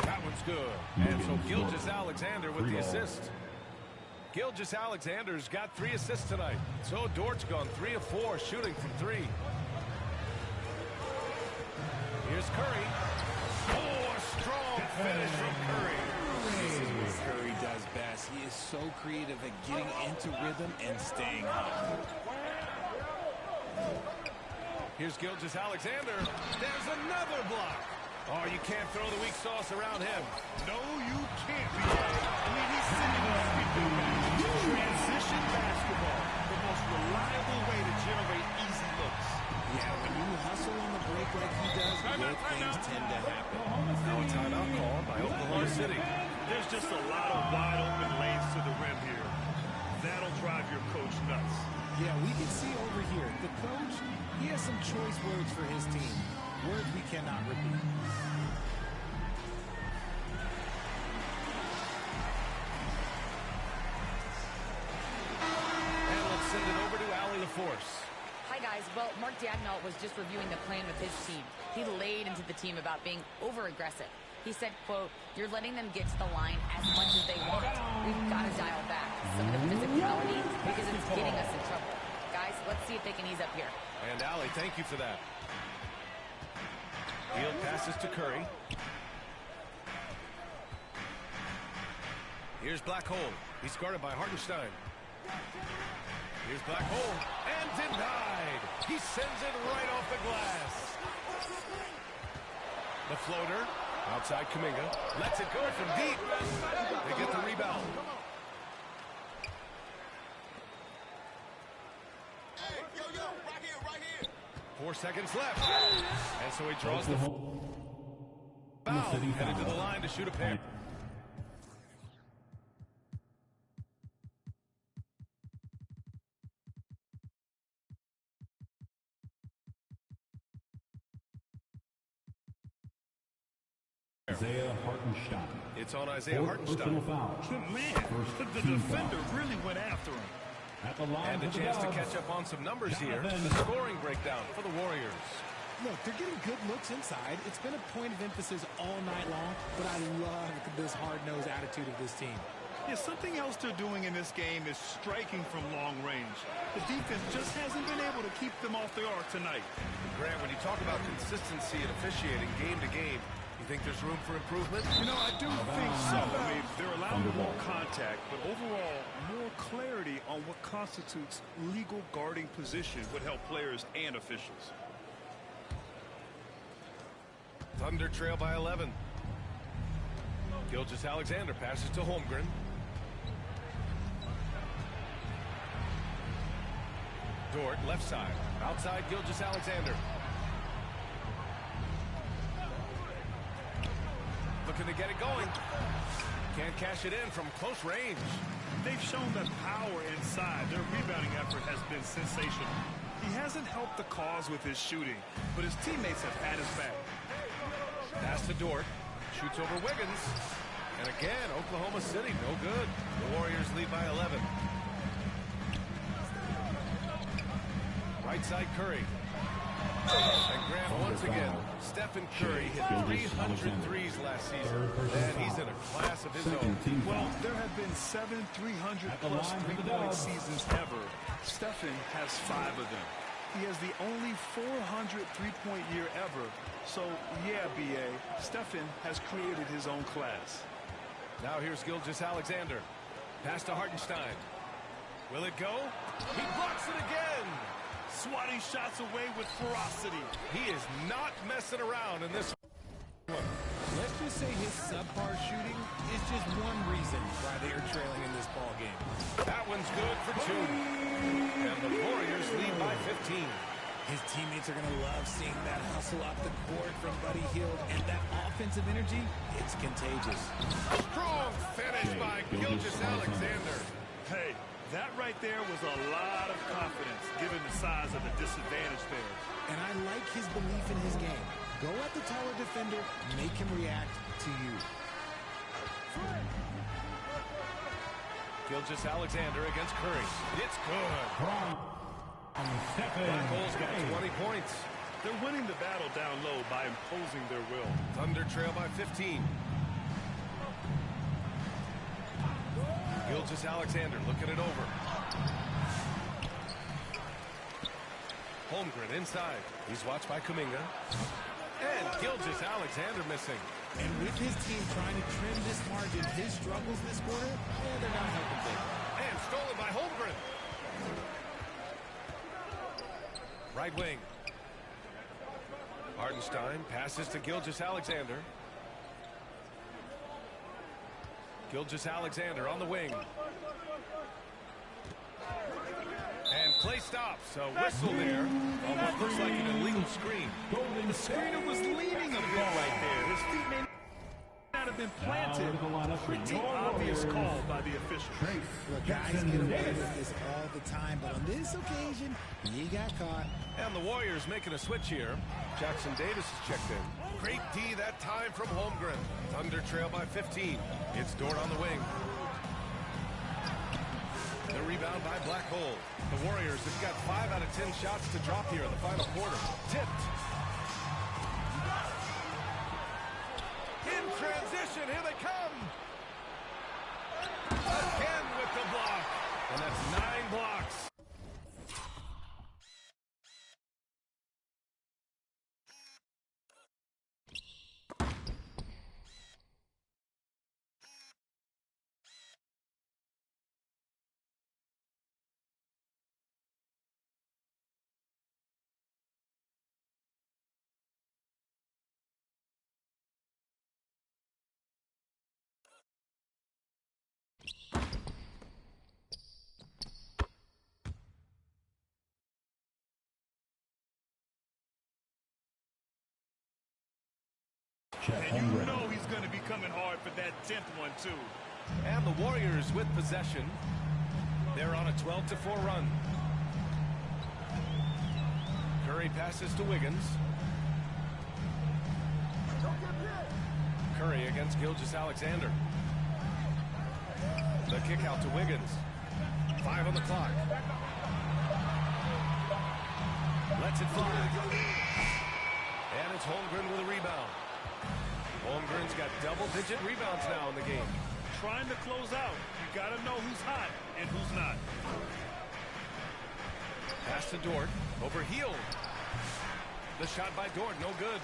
L: That one's good. And so Gilgeous-Alexander with the assist. Gilgeous-Alexander's got 3 assists tonight. So Dort's gone 3 of 4 shooting from 3. Here's Curry. Oh, a strong finish from Curry.
G: This is what Curry does best. He is so creative at getting into rhythm and staying hot.
L: Here's Gilgeous-Alexander. There's another block. Oh, you can't throw the weak sauce around him.
M: No, you can't, BJ. I mean, he's sitting on everything back. Transition basketball, the most reliable way to generate easy looks.
G: Yeah, when you hustle on the break like he does, good things tend to happen.
L: Now a timeout call by Oklahoma City.
M: There's just a lot of wide open lanes to the rim here. That'll drive your coach nuts.
G: Yeah, we can see over here, the coach, he has some choice words for his team. Words we cannot repeat.
L: And let's send it over to Allie LaForce.
K: Hi, guys. Well, Mark Daigneault was just reviewing the plan with his team. He laid into the team about being over-aggressive. He said, quote, "You're letting them get to the line as much as they want. We've got to dial back some of the physicality because it's getting us in trouble. Guys, let's see if they can ease up here."
L: And Allie, thank you for that. Field passes to Curry. Here's Black Hole. He's guarded by Hartenstein. Here's Black Hole. And denied. He sends it right off the glass. The floater. Outside Kuminga. Lets it go from deep. They get the rebound. 4 seconds left. And so he draws the foul. Headed to the line to shoot a pair.
B: Isaiah Hartenstein.
L: It's on Isaiah Hartenstein.
M: Man, the defender really went after him.
B: At the line
L: and a chance to catch up on some numbers here. The scoring breakdown for the Warriors.
G: Look, they're getting good looks inside. It's been a point of emphasis all night long, but I love this hard-nosed attitude of this team.
M: Yeah, something else they're doing in this game is striking from long range. The defense just hasn't been able to keep them off the arc tonight.
L: Grant, when you talk about consistency and officiating game to game, you think there's room for improvement?
M: You know, I do think so. I mean, they're allowing more contact, but overall, more clarity on what constitutes legal guarding position would help players and officials.
L: Thunder trail by 11. Gilgeous-Alexander passes to Holmgren. Dort, left side. Outside Gilgeous-Alexander. Looking to get it going. Can't cash it in from close range.
M: They've shown that power inside. Their rebounding effort has been sensational. He hasn't helped the cause with his shooting, but his teammates have had his back.
L: Pass to Dort. Shoots over Wiggins. And again, Oklahoma City, no good. The Warriors lead by 11. Right side Curry. And Grant once again, Stephen Curry hit 300 threes last season. And he's in a class of his own.
M: Well, there have been 7 300-plus three-point seasons ever. Stephen has 5 of them. He has the only 400 three-point year ever. So, yeah, B.A., Stephen has created his own class.
L: Now here's Gilgeous-Alexander. Pass to Hartenstein. Will it go? He blocks it again.
M: Swatting shots away with ferocity.
L: He is not messing around in this one.
G: Let's just say his subpar shooting is just one reason why they are trailing in this ball game.
L: That one's good for 2. And the Warriors lead by 15.
G: His teammates are going to love seeing that hustle off the court from Buddy Hield, and that offensive energy, it's contagious.
L: Strong finish by Gilgeous-Alexander.
M: Hey, that right there was a lot of confidence given the size of the disadvantage there.
G: And I like his belief in his game. Go at the taller defender, make him react to you.
L: Gilgeous-Alexander against Curry. It's good. Black Hole's got 20 points.
M: They're winning the battle down low by imposing their will.
L: Thunder trail by 15. Gilgeous-Alexander looking it over. Holmgren inside. He's watched by Kuminga. And Gilgeous-Alexander missing.
G: And with his team trying to trim this margin, his struggles this quarter, they're not helping things.
L: And stolen by Holmgren. Right wing. Hartenstein passes to Gilgeous-Alexander. Gilgeous-Alexander on the wing. And play stops. A whistle there. Almost looks like an illegal screen.
M: The screener was leaning a bit right there. His feet may not have been planted. Pretty obvious call by the official.
G: Look, guys get away with this all the time, but on this occasion, he got caught.
L: And the Warriors making a switch here. Jackson Davis is checked in. Great D that time from Holmgren. Thunder trail by 15. It's Dort on the wing. The rebound by Black Hole. The Warriors have got 5 out of 10 shots to drop here in the final quarter. Tipped. In
M: And you know he's going to be coming hard for that 10th one, too.
L: And the Warriors with possession. They're on a 12-4 run. Curry passes to Wiggins. Curry against Gilgeous-Alexander. The kick out to Wiggins. 5 on the clock. Lets it fly. And it's Holmgren with a rebound. Holmgren's got double-digit rebounds now in the game.
M: Trying to close out. You got to know who's hot and who's not.
L: Pass to Dort. Over Hield. The shot by Dort, no good.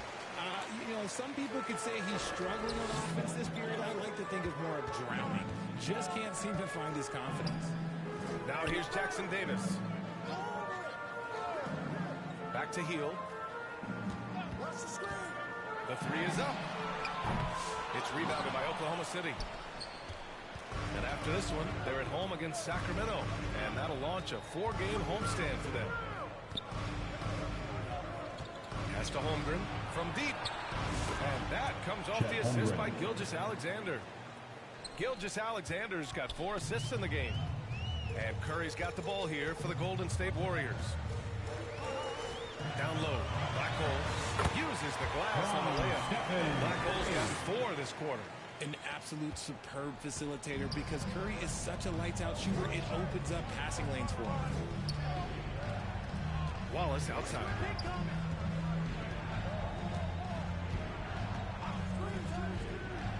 G: You know, some people could say he's struggling on offense this period. I like to think of more of drowning. Just can't seem to find his confidence.
L: Now here's Jackson Davis. Back to Hield. The three is up. It's rebounded by Oklahoma City. And after this one, they're at home against Sacramento. And that'll launch a 4-game homestand for them. Pass to Holmgren from deep. And that comes off the assist by Gilgeous-Alexander. Gilgeous-Alexander's got 4 assists in the game. And Curry's got the ball here for the Golden State Warriors. Down low. Black Hole uses the glass on the layup. Black Hole's got 4 this quarter.
G: An absolute superb facilitator because Curry is such a lights-out shooter. It opens up passing lanes for him.
L: Wallace outside.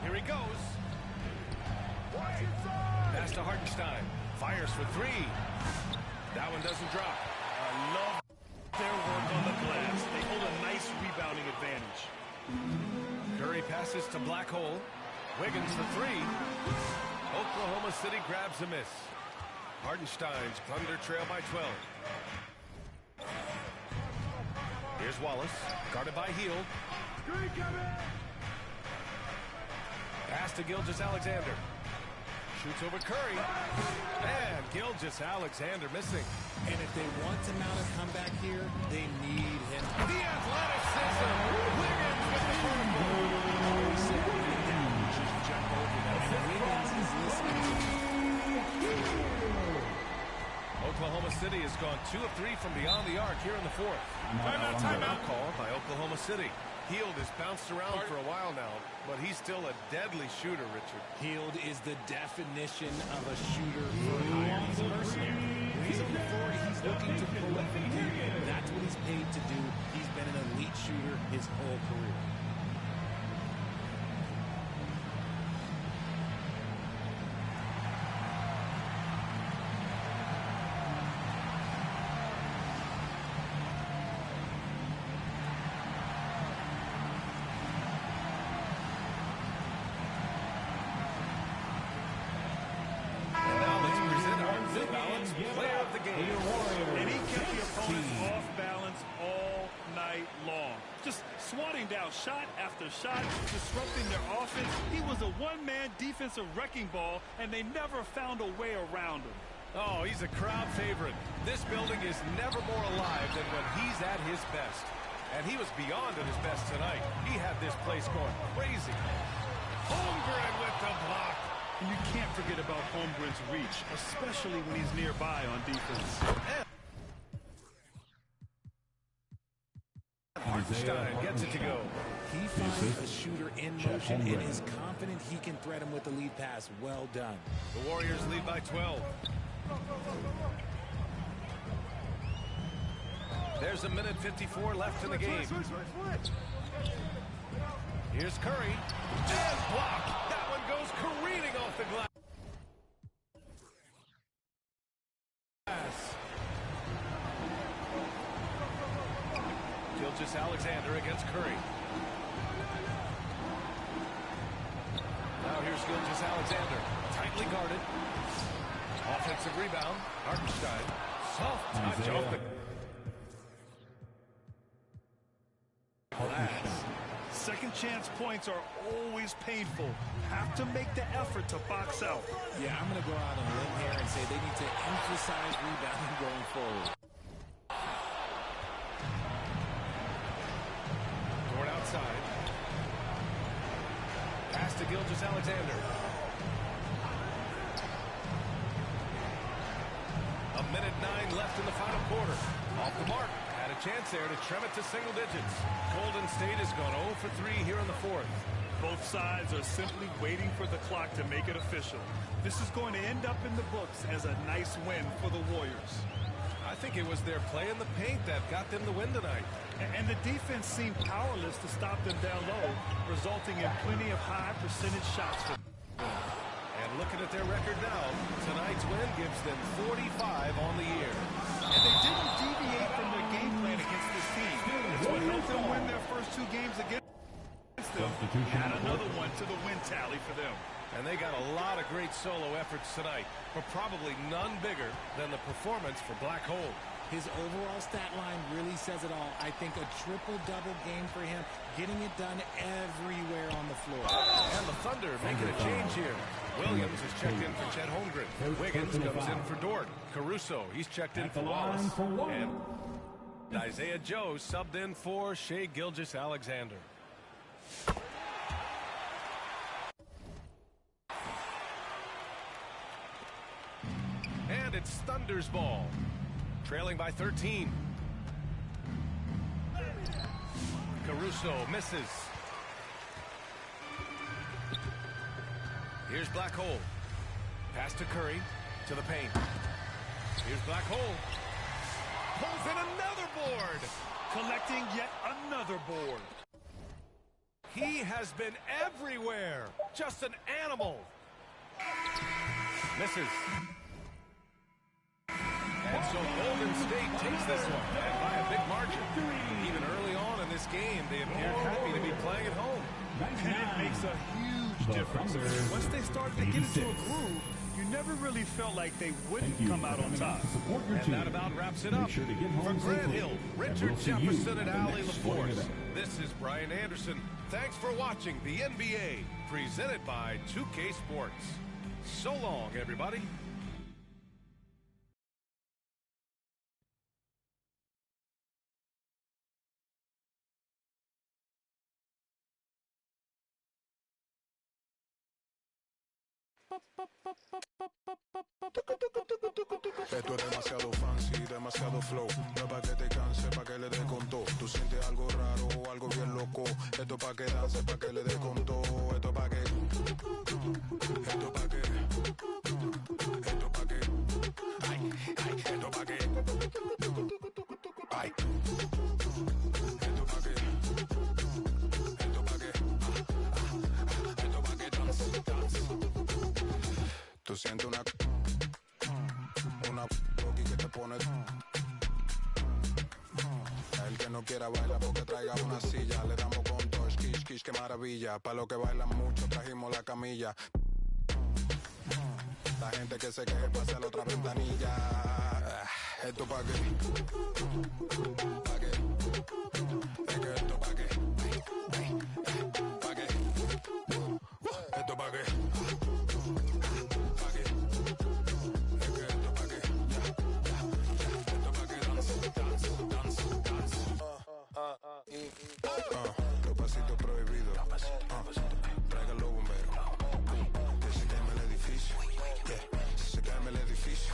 L: Here he goes. Pass to Hartenstein. Fires for 3. That one doesn't drop.
M: I love their work on the glass. They hold a nice rebounding advantage.
L: Curry passes to Black Hole. Wiggins the 3. Oklahoma City grabs a miss. Hartenstein's Thunder trail by 12. Here's Wallace, guarded by Hield. Pass to Gilgeous-Alexander. Shoots over Curry. And Gilgeous-Alexander missing.
G: And if they want to mount a comeback here, they need him.
L: The athleticism. Wiggins with the vertical.
G: Just jump over that. And Wiggins is listening to me.
L: Oklahoma City has gone 2 of 3 from beyond the arc here in the 4th. Timeout called by Oklahoma City. Hield has bounced around for a while now, but he's still a deadly shooter, Richard.
G: Hield is the definition of a shooter for hire. He's mercenary. When he's on the floor, he's looking to pull up from deep. That's what he's paid to do. He's been an elite shooter his whole career.
M: And he kept the opponents off balance all night long. Just swatting down shot after shot, disrupting their offense. He was a one-man defensive wrecking ball, and they never found a way around him.
L: Oh, he's a crowd favorite. This building is never more alive than when he's at his best. And he was beyond at his best tonight. He had this place going crazy. Holmgren with the block.
M: And you can't forget about Holmgren's reach, especially when he's nearby on defense.
L: Hartenstein gets it to go.
G: He finds a shooter in motion and is confident he can thread him with the lead pass. Well done.
L: The Warriors lead by 12. There's 1:54 left in the game. Here's Curry. And blocked. That one goes careening off the glass. Gilgeous-Alexander against Curry. Now here's Gilgeous-Alexander. Tightly guarded. Offensive rebound. Hartenstein. Soft touch off the
M: glass. Second chance points are always painful. Have to make the effort to box out.
G: Yeah, I'm going to go out on a limb here and say they need to emphasize rebounding going forward.
L: Dort outside. to Gilgeous Alexander. A minute 9 left in the final quarter. Off the mark. Had a chance there to trim it to single digits. Golden State has gone 0 for 3 here in the fourth.
M: Both sides are simply waiting for the clock to make it official. This is going to end up in the books as a nice win for the Warriors.
L: I think it was their play in the paint that got them the win tonight.
M: And the defense seemed powerless to stop them down low, resulting in plenty of high percentage shots for them.
L: And looking at their record now, tonight's win gives them 45 on the year.
M: And they didn't deviate from their game plan against this team. It's what helped them win their first 2 games against them. Add another one to the win tally for them.
L: And they got a lot of great solo efforts tonight, but probably none bigger than the performance for Black Hole.
G: His overall stat line really says it all. I think a triple-double game for him, getting it done everywhere on the floor.
L: And the Thunder making a change here. Williams is checked in for Chet Holmgren. Wiggins comes in for Dort. Caruso, he's checked in for Wallace. And Isaiah Joe subbed in for Shai Gilgeous-Alexander. And it's Thunder's ball. Trailing by 13. Caruso misses. Here's Black Hole. Pass to Curry. To the paint. Here's Black Hole. Pulls in another board.
M: Collecting yet another board.
L: He has been everywhere. Just an animal. Misses. And so Golden State takes this one, and by a big margin. Even early on in this game, they appeared happy to be playing at home.
M: And it makes a huge difference. Once they started to get into a groove, you never really felt like they wouldn't come out on top.
L: And that about wraps it up. For Grant Hill, Richard Jefferson, and Allie LaForce, this is Brian Anderson. Thanks for watching the NBA, presented by 2K Sports. So long, everybody.
H: Esto es demasiado fancy, demasiado flow. No es pa' que te canse, pa' que le dé con todo. Tú sientes algo raro o algo bien loco. Esto pa' que dance, pa' que le dé con todo. Esto pa' que. Esto pa' que. Esto pa' que. Ay, ay, esto pa' que. Ay. Esto pa' que. Esto pa' que. Esto pa' que dance, dance. Tú sientes una boqui que te pone. El que no quiera bailar porque traiga una silla. Le damos con todo, skish, skish, qué maravilla. Pa' los que bailan mucho trajimos la camilla. La gente que se queje pase a la otra ventanilla. Esto pa' qué. Pa' qué. Es que esto pa' qué. Pa' qué. Esto pa' qué. Los pasitos prohibidos. Traigan los bomberos. Que se queme el edificio. Se queme el edificio.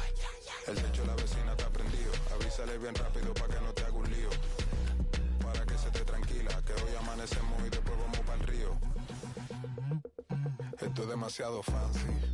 H: El techo de la vecina está prendido. Avísale bien rápido para que no te haga un lío. Para que se te tranquila. Que hoy amanecemos y después vamos para el río. Esto es demasiado fancy.